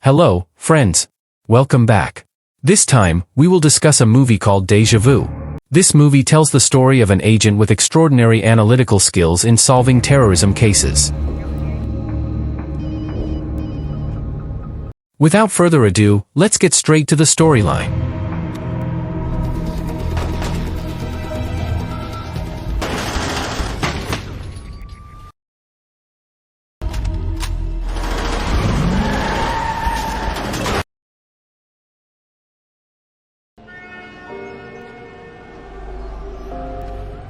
Hello, friends. Welcome back. This time, we will discuss a movie called Deja Vu. This movie tells the story of an agent with extraordinary analytical skills in solving terrorism cases. Without further ado, let's get straight to the storyline.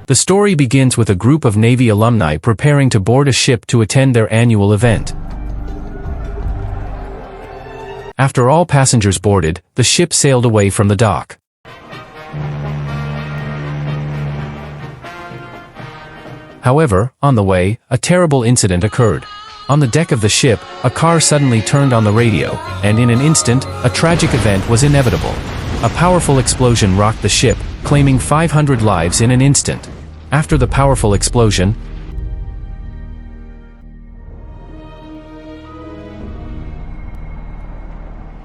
The story begins with a group of Navy alumni preparing to board a ship to attend their annual event. After all passengers boarded, the ship sailed away from the dock. However, on the way, a terrible incident occurred. On the deck of the ship, a car suddenly turned on the radio, and in an instant, a tragic event was inevitable. A powerful explosion rocked the ship, claiming 500 lives in an instant. After the powerful explosion,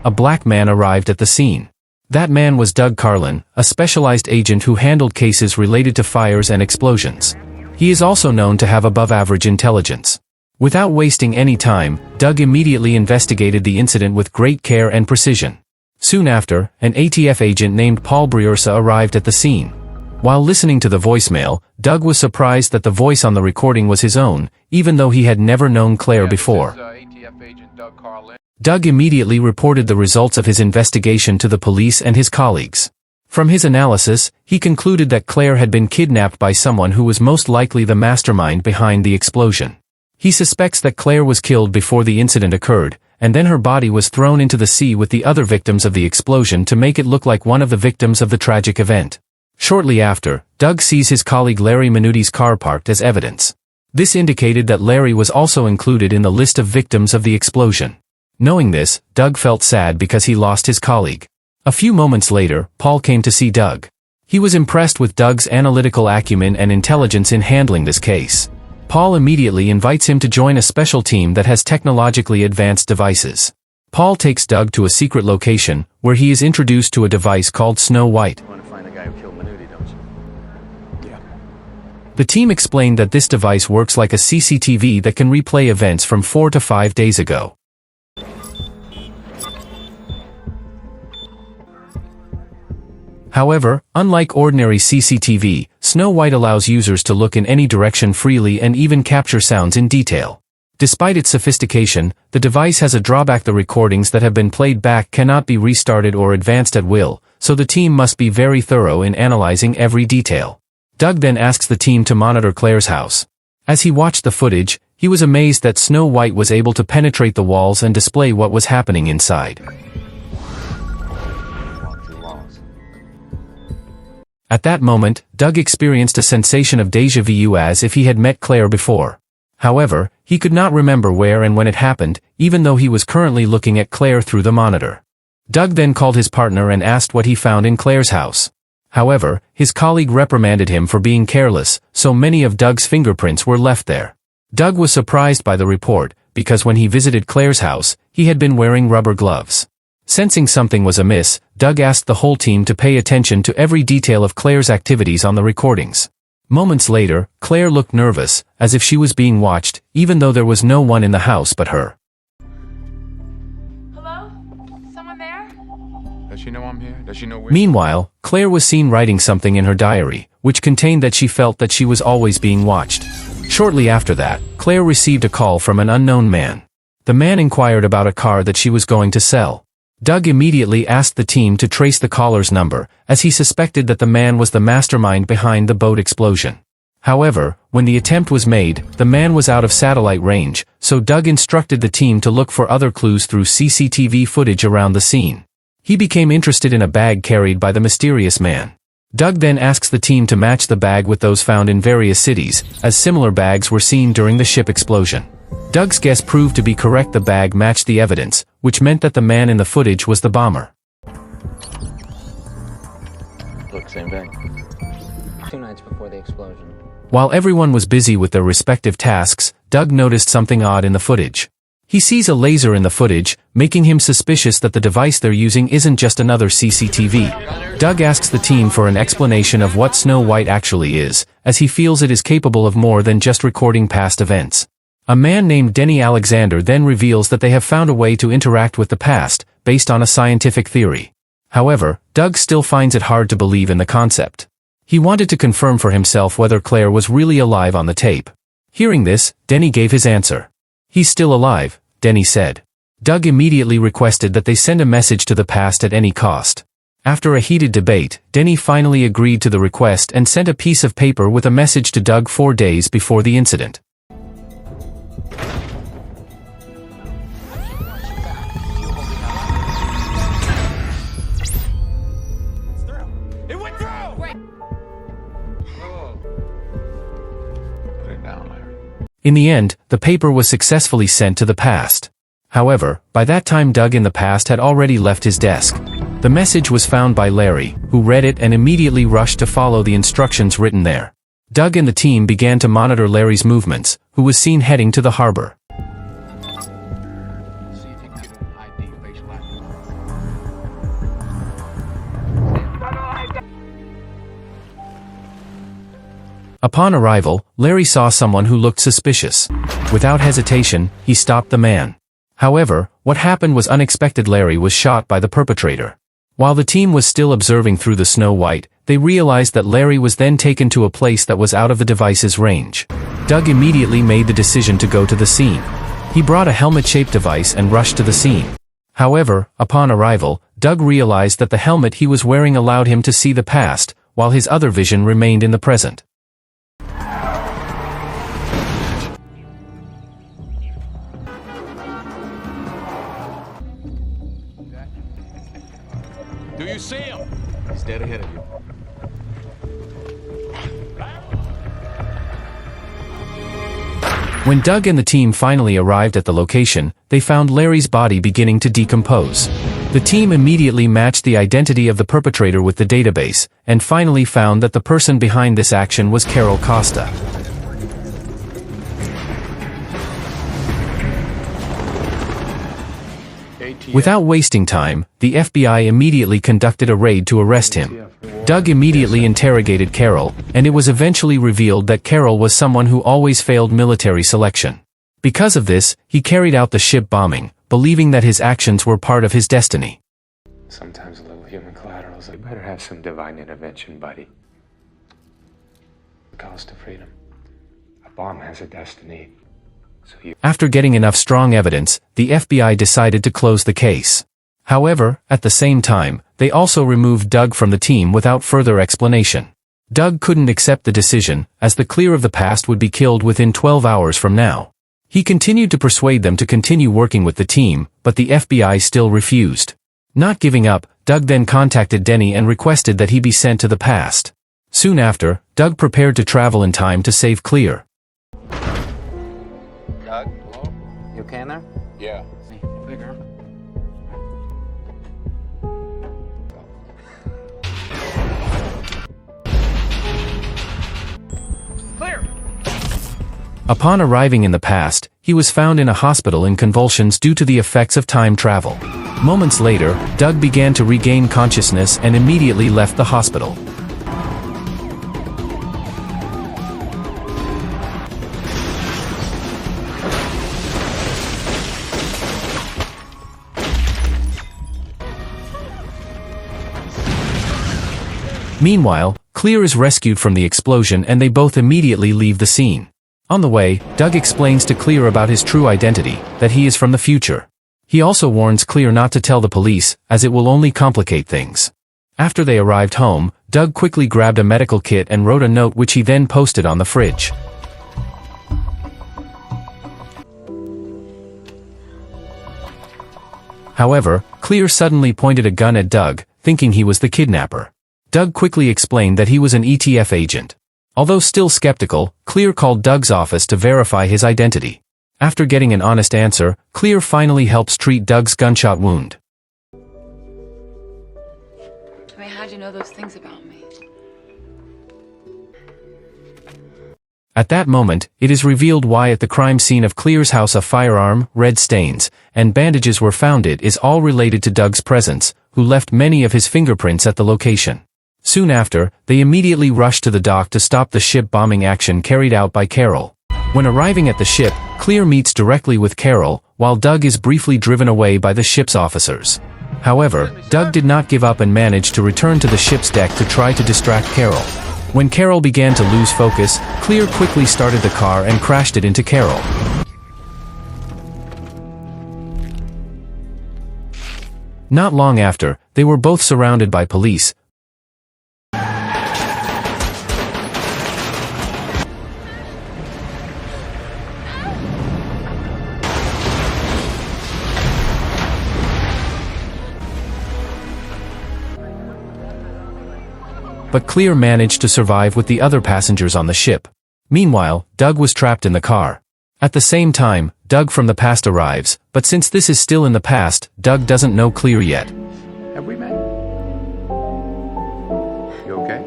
a black man arrived at the scene. That man was Doug Carlin, a specialized agent who handled cases related to fires and explosions. He is also known to have above-average intelligence. Without wasting any time, Doug immediately investigated the incident with great care and precision. Soon after, an ATF agent named Paul Briursa arrived at the scene. While listening to the voicemail, Doug was surprised that the voice on the recording was his own, even though he had never known Claire before. ATF agent Doug Carlin. Doug immediately reported the results of his investigation to the police and his colleagues. From his analysis, he concluded that Claire had been kidnapped by someone who was most likely the mastermind behind the explosion. He suspects that Claire was killed before the incident occurred, and then her body was thrown into the sea with the other victims of the explosion to make it look like one of the victims of the tragic event. Shortly after, Doug sees his colleague Larry Minuti's car parked as evidence. This indicated that Larry was also included in the list of victims of the explosion. Knowing this, Doug felt sad because he lost his colleague. A few moments later, Paul came to see Doug. He was impressed with Doug's analytical acumen and intelligence in handling this case. Paul immediately invites him to join a special team that has technologically advanced devices. Paul takes Doug to a secret location, where he is introduced to a device called Snow White. The team explained that this device works like a CCTV that can replay events from 4 to 5 days ago. However, unlike ordinary CCTV, Snow White allows users to look in any direction freely and even capture sounds in detail. Despite its sophistication, the device has a drawback: the recordings that have been played back cannot be restarted or advanced at will, so the team must be very thorough in analyzing every detail. Doug then asks the team to monitor Claire's house. As he watched the footage, he was amazed that Snow White was able to penetrate the walls and display what was happening inside. At that moment, Doug experienced a sensation of déjà vu as if he had met Claire before. However, he could not remember where and when it happened, even though he was currently looking at Claire through the monitor. Doug then called his partner and asked what he found in Claire's house. However, his colleague reprimanded him for being careless, so many of Doug's fingerprints were left there. Doug was surprised by the report, because when he visited Claire's house, he had been wearing rubber gloves. Sensing something was amiss, Doug asked the whole team to pay attention to every detail of Claire's activities on the recordings. Moments later, Claire looked nervous, as if she was being watched, even though there was no one in the house but her. Hello? Someone there? Does she know I'm here? Does she know where? Meanwhile, Claire was seen writing something in her diary, which contained that she felt that she was always being watched. Shortly after that, Claire received a call from an unknown man. The man inquired about a car that she was going to sell. Doug immediately asked the team to trace the caller's number, as he suspected that the man was the mastermind behind the boat explosion. However, when the attempt was made, the man was out of satellite range, so Doug instructed the team to look for other clues through CCTV footage around the scene. He became interested in a bag carried by the mysterious man. Doug then asks the team to match the bag with those found in various cities, as similar bags were seen during the ship explosion. Doug's guess proved to be correct. The bag matched the evidence, which meant that the man in the footage was the bomber. Look, same bag. 2 nights before the explosion. While everyone was busy with their respective tasks, Doug noticed something odd in the footage. He sees a laser in the footage, making him suspicious that the device they're using isn't just another CCTV. Doug asks the team for an explanation of what Snow White actually is, as he feels it is capable of more than just recording past events. A man named Denny Alexander then reveals that they have found a way to interact with the past, based on a scientific theory. However, Doug still finds it hard to believe in the concept. He wanted to confirm for himself whether Claire was really alive on the tape. Hearing this, Denny gave his answer. "He's still alive," Denny said. Doug immediately requested that they send a message to the past at any cost. After a heated debate, Denny finally agreed to the request and sent a piece of paper with a message to Doug 4 days before the incident. In the end, the paper was successfully sent to the past. However, by that time Doug in the past had already left his desk. The message was found by Larry, who read it and immediately rushed to follow the instructions written there. Doug and the team began to monitor Larry's movements, who was seen heading to the harbor. Upon arrival, Larry saw someone who looked suspicious. Without hesitation, he stopped the man. However, what happened was unexpected. Larry was shot by the perpetrator. While the team was still observing through the Snow White, they realized that Larry was then taken to a place that was out of the device's range. Doug immediately made the decision to go to the scene. He brought a helmet-shaped device and rushed to the scene. However, upon arrival, Doug realized that the helmet he was wearing allowed him to see the past, while his other vision remained in the present. Do you see him? He's dead ahead of you. When Doug and the team finally arrived at the location, they found Larry's body beginning to decompose. The team immediately matched the identity of the perpetrator with the database, and finally found that the person behind this action was Carol Costa. Without wasting time, the FBI immediately conducted a raid to arrest him. Doug immediately interrogated Carol, and it was eventually revealed that Carol was someone who always failed military selection. Because of this, he carried out the ship bombing, believing that his actions were part of his destiny. Sometimes a little human collateral, so you better have some divine intervention, buddy. The cost of freedom. A bomb has a destiny. After getting enough strong evidence, the FBI decided to close the case. However, at the same time, they also removed Doug from the team without further explanation. Doug couldn't accept the decision, as the Clear of the past would be killed within 12 hours from now. He continued to persuade them to continue working with the team, but the FBI still refused. Not giving up, Doug then contacted Denny and requested that he be sent to the past. Soon after, Doug prepared to travel in time to save Clear. Doug? Hello? You okay in there? Yeah. Bigger. Clear! Upon arriving in the past, he was found in a hospital in convulsions due to the effects of time travel. Moments later, Doug began to regain consciousness and immediately left the hospital. Meanwhile, Clear is rescued from the explosion and they both immediately leave the scene. On the way, Doug explains to Clear about his true identity, that he is from the future. He also warns Clear not to tell the police, as it will only complicate things. After they arrived home, Doug quickly grabbed a medical kit and wrote a note which he then posted on the fridge. However, Clear suddenly pointed a gun at Doug, thinking he was the kidnapper. Doug quickly explained that he was an ETF agent. Although still skeptical, Clear called Doug's office to verify his identity. After getting an honest answer, Clear finally helps treat Doug's gunshot wound. I mean, how'd you know those things about me? At that moment, it is revealed why at the crime scene of Claire's house a firearm, red stains, and bandages were found. It is all related to Doug's presence, who left many of his fingerprints at the location. Soon after, they immediately rush to the dock to stop the ship bombing action carried out by Carol. When arriving at the ship, Claire meets directly with Carol, while Doug is briefly driven away by the ship's officers. However, Doug did not give up and managed to return to the ship's deck to try to distract Carol. When Carol began to lose focus, Claire quickly started the car and crashed it into Carol. Not long after, they were both surrounded by police. But Claire managed to survive with the other passengers on the ship. Meanwhile, Doug was trapped in the car. At the same time, Doug from the past arrives, but since this is still in the past, Doug doesn't know Claire yet. Have we met? You okay?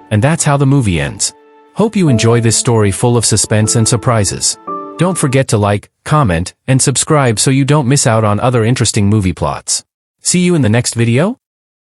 And that's how the movie ends. Hope you enjoy this story full of suspense and surprises. Don't forget to like, comment, and subscribe so you don't miss out on other interesting movie plots. See you in the next video?